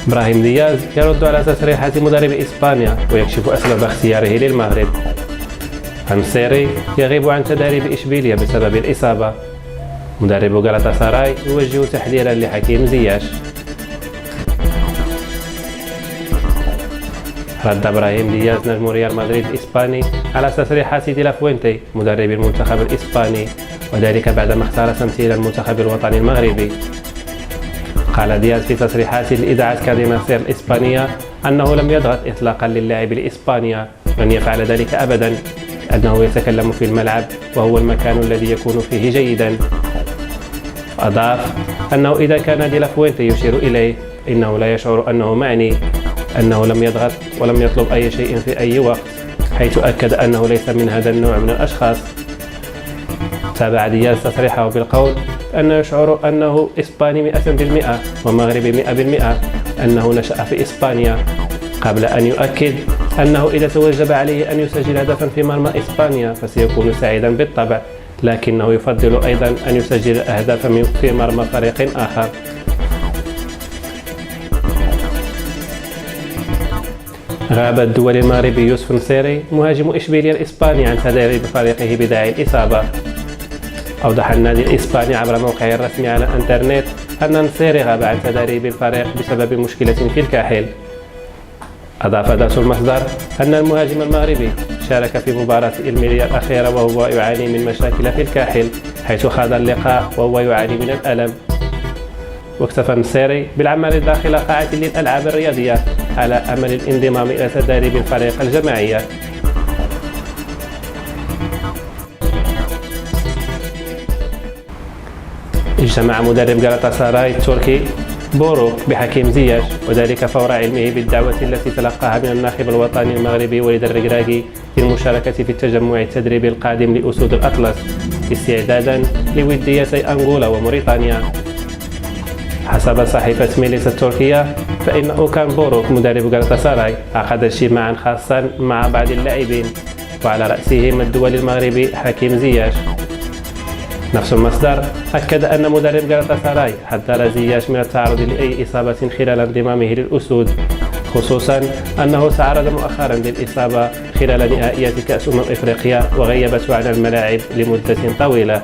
إبراهيم دياز يرد على تصريحات مدرب إسبانيا ويكشف أسباب اختياره للمغرب. النصيري يغيب عن تدريب إشبيلية بسبب الإصابة. مدرب غالاتاساراي يوجه تحذيرا لحكيم زياش. رد إبراهيم دياز نجم ريال مدريد الإسباني على تصريحات دي لا فوينتي مدرب المنتخب الإسباني، وذلك بعدما اختار تمثيل المنتخب الوطني المغربي. قال دياز في تصريحات لإذاعة كادينا سير الإسبانية أنه لم يضغط إطلاقا للاعب الإسبانيا، لن يفعل ذلك أبدا، أنه يتكلم في الملعب وهو المكان الذي يكون فيه جيدا. أضاف أنه إذا كان دي لا فوينتي يشير إليه إنه لا يشعر أنه معني، أنه لم يضغط ولم يطلب أي شيء في أي وقت، حيث أكد أنه ليس من هذا النوع من الأشخاص. تابع دياز تصريحه بالقول أنه يشعر أنه إسباني 100% ومغربي 100%، أنه نشأ في إسبانيا، قبل أن يؤكد أنه إذا توجب عليه أن يسجل هدفا في مرمى إسبانيا فسيكون سعيدا بالطبع، لكنه يفضل أيضا أن يسجل أهدافا في مرمى فريق آخر. غاب الدولي المغربي يوسف نصيري مهاجم إشبيلية الإسباني عن تدريب فريقه بداعي الإصابة. أوضح النادي الإسباني عبر موقعه الرسمي على الإنترنت أن نصيري غاب عن تدريب الفريق بسبب مشكلة في الكاحل. أضاف ذات المصدر أن المهاجم المغربي شارك في مباراة إيميليا الأخيرة وهو يعاني من مشاكل في الكاحل، حيث خاض اللقاء وهو يعاني من الألم. واكتفى النصيري بالعمل داخل قاعة للألعاب الرياضية على أمل الانضمام إلى تدريب الفريق الجماعية. اجتمع مدرب غالاتاساراي التركي بوروك بحكيم زياش، وذلك فور علمه بالدعوة التي تلقاها من الناخب الوطني المغربي وليد الركراكي للمشاركة في التجمع التدريبي القادم لأسود الأطلس استعدادا لوديتي أنغولا وموريتانيا. حسب صحيفة ميليس التركية فإن أوكان بوروك مدرب غالاتاساراي عقد اجتماعا خاصا مع بعض اللاعبين وعلى رأسهم الدولي المغربي حكيم زياش. نفس المصدر أكد أن مدرب غالاتاساراي حذر زياش من التعرض لأي إصابة خلال انضمامه للأسود، خصوصا أنه تعرض مؤخرا للإصابة خلال نهائيات كأس أمم إفريقيا وغيبته عن الملاعب لمدة طويلة.